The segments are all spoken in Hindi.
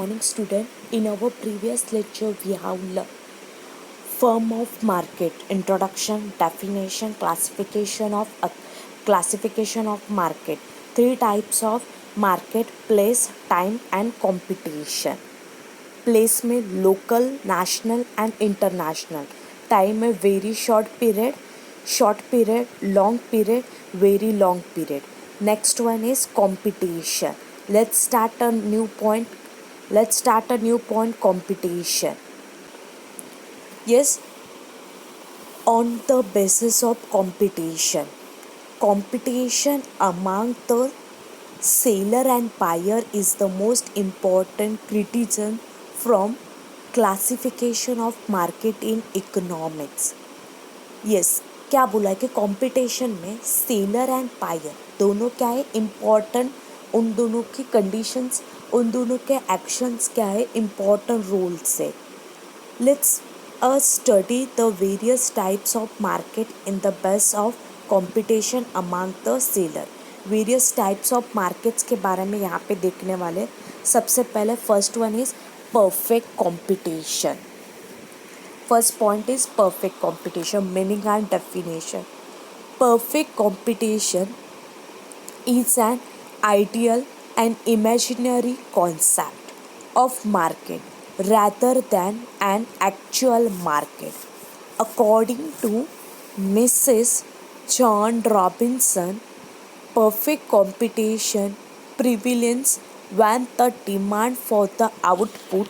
morning, student. In our previous lecture, we have learned form of market, introduction, definition, classification of market, three types of market: place, time, and competition. Place में local, national and international. Time में very short period, long period, very long period. Next one is competition. Let's start a new point, competition. Yes, on the basis of competition among the seller and buyer is the most important criticism from classification of market in economics. Yes, क्या बोला है कि कंपटीशन में सेलर एंड बायर दोनों क्या है इम्पॉर्टेंट, उन दोनों की कंडीशंस, उन दोनों के एक्शंस क्या है इम्पॉर्टेंट रोल्स है. Let's study the various types of market in the base of competition among the seller. Various types of markets के बारे में यहाँ पे देखने वाले. सबसे पहले first one is perfect competition. First point is perfect competition, meaning and definition. Perfect competition is an ideal and imaginary concept of market rather than an actual market. According to Mrs. John Robinson, perfect competition prevails when the demand for the output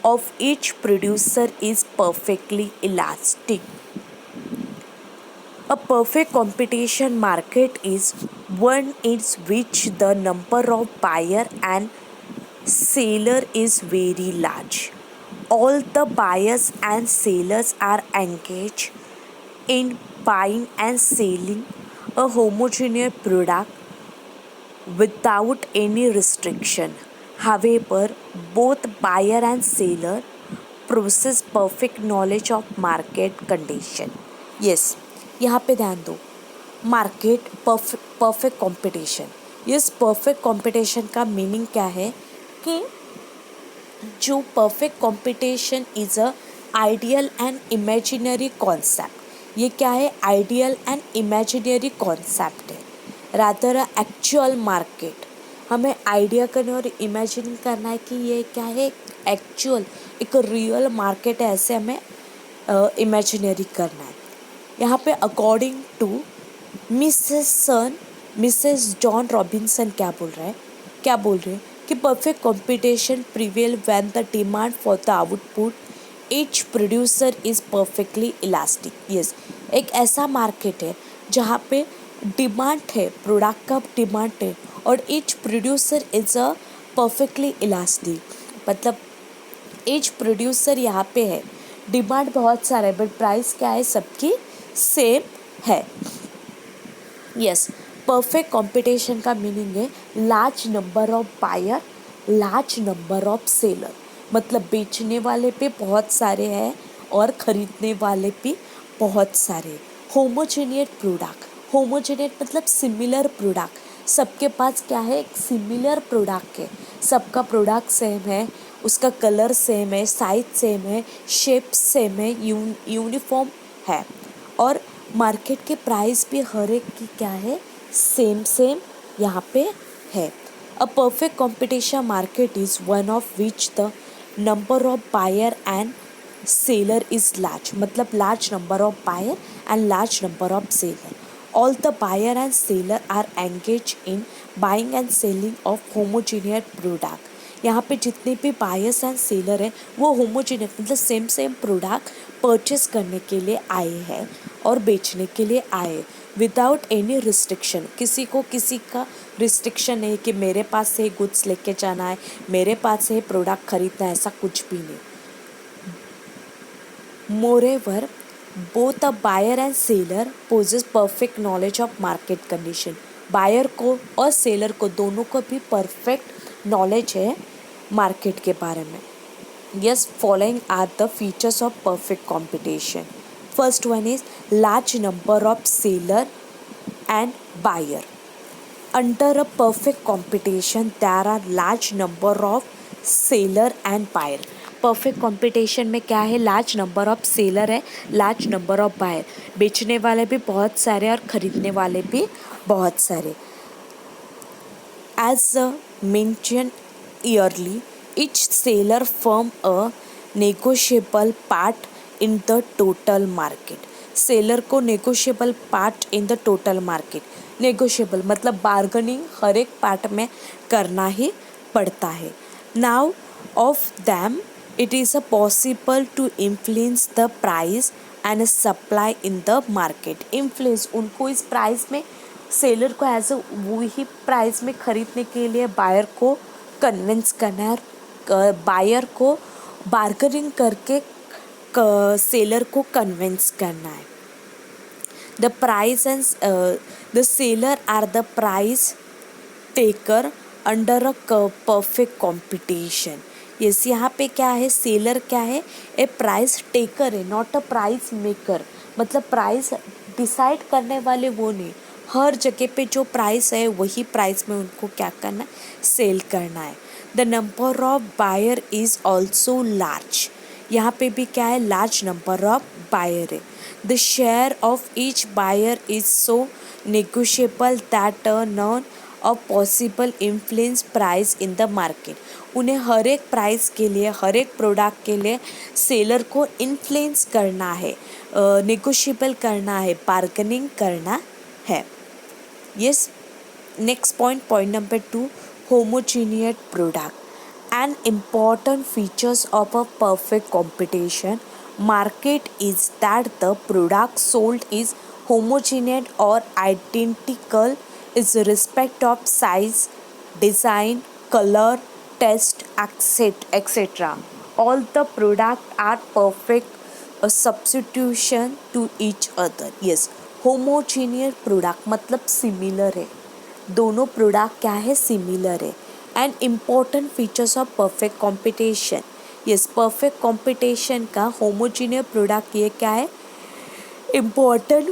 of each producer is perfectly elastic. A perfect competition market is one in which the number of buyer and seller is very large. All the buyers and sellers are engaged in buying and selling a homogeneous product without any restriction. However, both buyer and seller possess perfect knowledge of market condition. Yes, यहाँ पे ध्यान दो. Market perfect competition. Yes, perfect competition का मीनिंग क्या है कि जो perfect competition is a ideal and imaginary concept. ये क्या है? आइडियल एंड इमेजिनरी कॉन्सेप्ट है. Rather actual market. हमें आइडिया करना और इमेजिन करना है कि ये क्या है, एक्चुअल एक रियल मार्केट है, ऐसे हमें इमेजिनरी करना है. यहाँ पे according to Mrs John Robinson क्या बोल रहे हैं कि perfect competition prevail when the demand for the output each producer is perfectly elastic. Yes, एक ऐसा मार्केट है जहाँ पे डिमांड है, प्रोडक्ट का डिमांड है और each producer is a perfectly elastic. मतलब ईच प्रोड्यूसर यहाँ पे है, डिमांड बहुत सारा है बट प्राइस क्या है, सबकी सेम है. यस, परफेक्ट कंपटीशन का मीनिंग है large number of buyer, large number of seller. मतलब बेचने वाले पे बहुत सारे हैं और ख़रीदने वाले भी बहुत सारे. Homogeneous product. होमोजेनियस मतलब सिमिलर प्रोडक्ट. सबके पास क्या है, एक सिमिलर प्रोडक्ट है, सबका प्रोडक्ट सेम है, उसका कलर सेम है, साइज सेम है, शेप सेम है, यूनिफॉर्म है और मार्केट के प्राइस भी हर एक की क्या है, सेम यहाँ पे है. A perfect competition market is one of which the number of buyer and seller is large. मतलब large number of buyer and large number of seller. All the buyer and seller are engaged in buying and selling of homogeneous product. यहाँ पे जितने भी बायर्स एंड सेलर हैं वो होमोजेनियस मतलब सेम प्रोडक्ट परचेस करने के लिए आए हैं और बेचने के लिए आए विदाउट एनी रिस्ट्रिक्शन. किसी को किसी का रिस्ट्रिक्शन नहीं कि मेरे पास से गुड्स लेके जाना है, मेरे पास से प्रोडक्ट खरीदना है, ऐसा कुछ भी नहीं. Moreover, both a buyer and seller possess perfect knowledge of market condition. Buyer को और सेलर को दोनों को भी परफेक्ट नॉलेज है मार्केट के बारे में. Yes, following are the features of perfect competition. First one is large number of seller and buyer. Under a perfect competition, there are large number of seller and buyer. Perfect competition में क्या है, लार्ज नंबर ऑफ सेलर है, लार्ज नंबर ऑफ बायर। बेचने वाले भी बहुत सारे और खरीदने वाले भी बहुत सारे। As mentioned earlier, each seller form a negotiable part in the total market. Seller को negotiable part in the total market. negotiable मतलब बार्गनिंग हर एक पार्ट में करना ही पड़ता है. Now of them it is a possible to influence the price and supply in the market. influence उनको इस प्राइस में, सेलर को एज वो ही प्राइस में खरीदने के लिए बायर को कन्विंस करना है और बायर को बार्गेनिंग करके सेलर को कन्विंस करना है. The price and the seller are the price taker under a perfect competition. Yes, यहाँ पे क्या है, सेलर क्या है, ए प्राइस टेकर है, नॉट अ प्राइस मेकर. मतलब प्राइस डिसाइड करने वाले वो नहीं, हर जगह पे जो प्राइस है वही प्राइस में उनको क्या करना है, सेल करना है. The number of buyer is also large. यहाँ पे भी क्या है, लार्ज नंबर ऑफ बायर है. The share of each buyer is so negotiable that none of possible influence price in the market. उन्हें हर एक प्राइस के लिए, हर एक प्रोडक्ट के लिए सेलर को इन्फ्लुएंस करना है, नेगोशिएबल करना है, बार्गेनिंग करना है. Yes, next point number 2, homogeneous product. An important features of a perfect competition market is that the product sold is homogeneous or identical is respect of size, design, color, taste, etc. All the products are perfect a substitution to each other. Yes, homogeneous product मतलब सिमिलर है, दोनों प्रोडक्ट क्या है, सिमिलर है. And important features of perfect competition. Yes, perfect competition का होमोजीनियस प्रोडक्ट ये क्या है, इम्पॉर्टेंट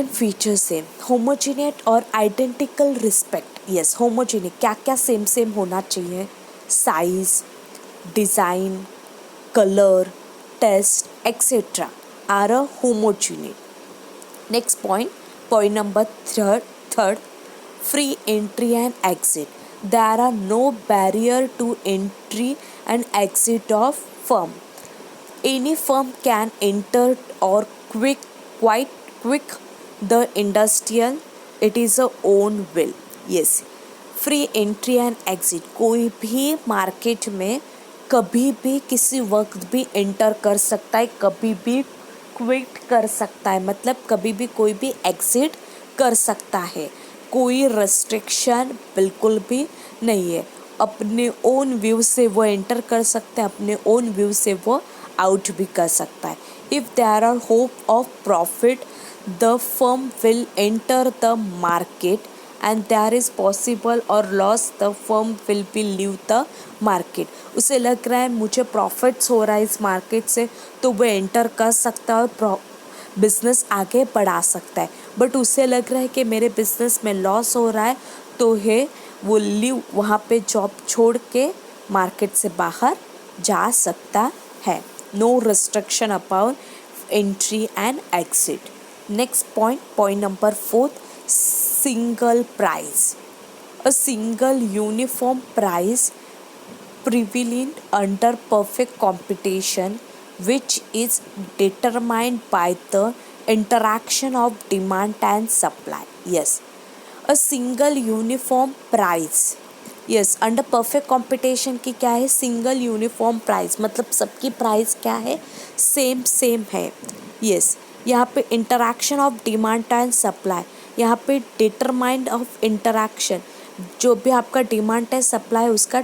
फीचर्स है. होमोजीनियस और आइडेंटिकल रिस्पेक्ट. यस, होमोजीनियस क्या क्या सेम होना चाहिए, size, design, colour, taste etcetera are a homogeneous. Next point number third, free entry and exit. There are no barrier to entry and exit of firm. Any firm can enter or quite quick the industrial. It is a own will. Yes, free entry and exit. कोई भी मार्केट में कभी भी किसी वक्त भी एंटर कर सकता है, कभी भी क्विट कर सकता है, मतलब कभी भी कोई भी एग्जिट कर सकता है. कोई रेस्ट्रिक्शन बिल्कुल भी नहीं है. अपने ओन व्यू से वो एंटर कर सकता है, अपने ओन व्यू से वो आउट भी कर सकता है. If there are hope of profit the firm will enter the market and there is possible और loss the firm will be leave the market. उसे लग रहा है मुझे प्रॉफिट्स हो रहा है इस मार्केट से, तो वो एंटर कर सकता है और बिजनेस आगे बढ़ा सकता है. बट उसे लग रहा है कि मेरे बिजनेस में लॉस हो रहा है, तो है वो लीव, वहाँ पे जॉब छोड़ के मार्केट से बाहर जा सकता है. No restriction about entry and exit. Next point number 4, single price. A single uniform price prevalent under perfect competition, which is determined by the interaction of demand and supply. Yes, a single uniform price. Yes, under perfect competition की क्या है, सिंगल यूनिफॉर्म प्राइस, मतलब सबकी प्राइस क्या है, सेम है. यस, यहाँ पे interaction of demand and supply. यहाँ पे डिटरमाइंड ऑफ इंटरैक्शन, जो भी आपका डिमांड है, सप्लाई, उसका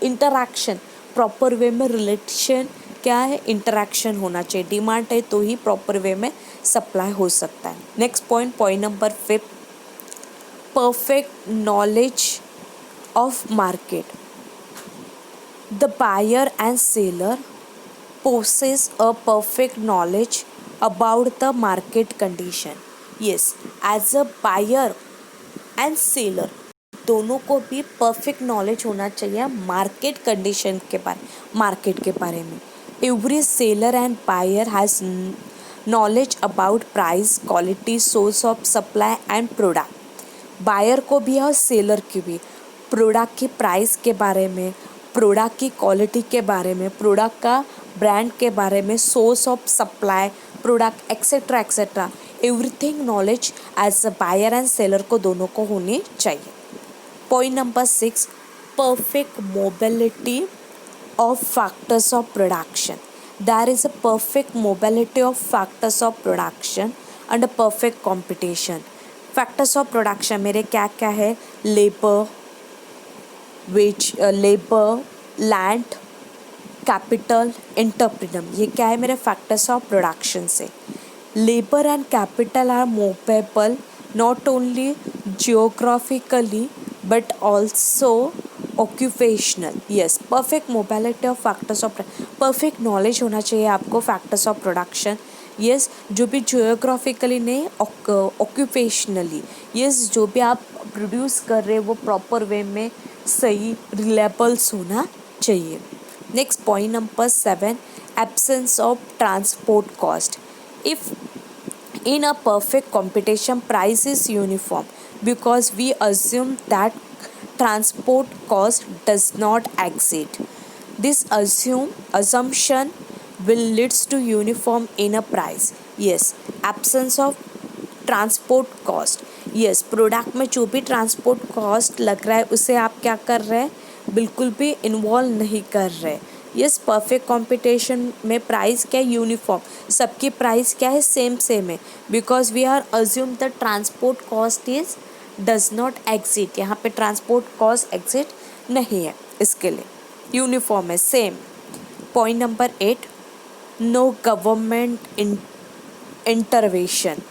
इंटरैक्शन प्रॉपर वे में रिलेशन क्या है, इंटरैक्शन होना चाहिए. डिमांड है तो ही प्रॉपर वे में सप्लाई हो सकता है. Next point number 5, perfect knowledge of market. The buyer and seller possess a perfect knowledge about the market condition. Yes, as a buyer and seller, दोनों को भी परफेक्ट नॉलेज होना चाहिए मार्केट कंडीशन के मार्केट के बारे में। Every seller and buyer has knowledge about price, quality, source of supply and product. Buyer को भी और सेलर की भी प्रोडक्ट की प्राइस के बारे में, प्रोडक्ट की क्वालिटी के बारे में, प्रोडक्ट का ब्रांड के बारे में, source of supply, product etcetera etcetera, everything knowledge as a buyer and seller को दोनों को होनी चाहिए। Point number 6, perfect mobility of factors of production. There is a perfect mobility of factors of production and a perfect competition. Factors of production मेरे क्या क्या है? लेबर, लैंड, कैपिटल, एंटरप्रेन्योर, ये क्या है मेरे फैक्टर्स ऑफ प्रोडक्शन से। Labour and capital R movable not only geographically but also occupational. Yes, perfect mobility of factors of, perfect knowledge होना चाहिए आपको फैक्टर्स ऑफ प्रोडक्शन। यस, जो भी जियोग्राफिकली नहीं, ऑक्यूपेशनली। यस, जो भी आप प्रोड्यूस कर रहे हैं वो प्रॉपर वे में सही रिलेबल्स होना चाहिए। Next point number 7, absence of transport cost. If in a perfect competition price is uniform because we assume that transport cost does not exceed. This assumption will leads to uniform in a price. Yes, absence of transport cost. Yes, product में जो भी ट्रांसपोर्ट कॉस्ट लग रहा है उसे आप क्या कर रहे हैं, बिल्कुल भी इन्वॉल्व नहीं कर रहे। यस, परफेक्ट कंपटीशन में प्राइस क्या है, यूनिफॉर्म, सबकी प्राइस क्या है, सेम है, because we are assume the transport cost is does not exist. यहाँ पे ट्रांसपोर्ट कॉस्ट एग्जिट नहीं है, इसके लिए यूनिफॉर्म है, सेम। Point number 8, no government intervention.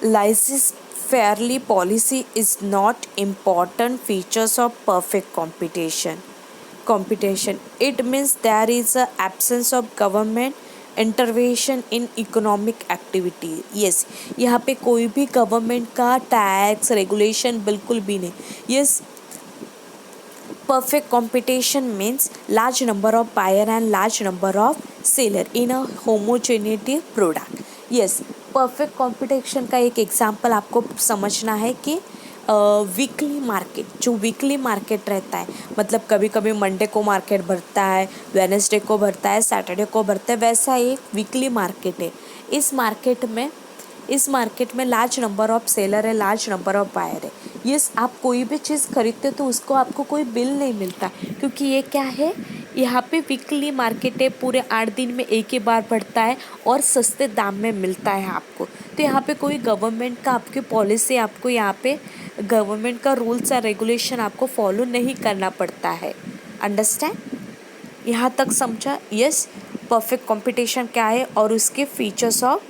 Licence fairly policy is not important features of perfect competition. It means there is a absence of government intervention in economic activity. Yes, यहाँ पे कोई भी गवर्नमेंट का टैक्स रेगुलेशन बिल्कुल भी नहीं। Yes, perfect competition means large number of buyer and large number of seller in a homogeneity product. Yes, perfect competition का एक एग्जांपल आपको समझना है कि वीकली मार्केट, जो वीकली मार्केट रहता है, मतलब कभी कभी मंडे को मार्केट भरता है, वेडनेसडे को भरता है, सैटरडे को भरता है, वैसा एक वीकली मार्केट है। इस मार्केट में लार्ज नंबर ऑफ सेलर है, लार्ज नंबर ऑफ बायर है। यस, आप कोई भी चीज़ खरीदते तो उसको आपको कोई बिल नहीं मिलता, क्योंकि ये क्या है, यहाँ पे वीकली मार्केट है, पूरे 8 दिन में एक ही बार बढ़ता है और सस्ते दाम में मिलता है आपको। तो यहाँ पे कोई गवर्नमेंट का आपकी पॉलिसी, आपको यहाँ पे गवर्नमेंट का रूल्स और रेगुलेशन आपको फॉलो नहीं करना पड़ता है। अंडरस्टैंड, यहाँ तक समझा? यस, परफेक्ट कंपटीशन क्या है और उसके features of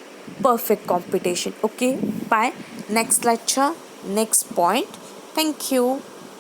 perfect competition. Okay, bye, next lecture, next point. Thank you.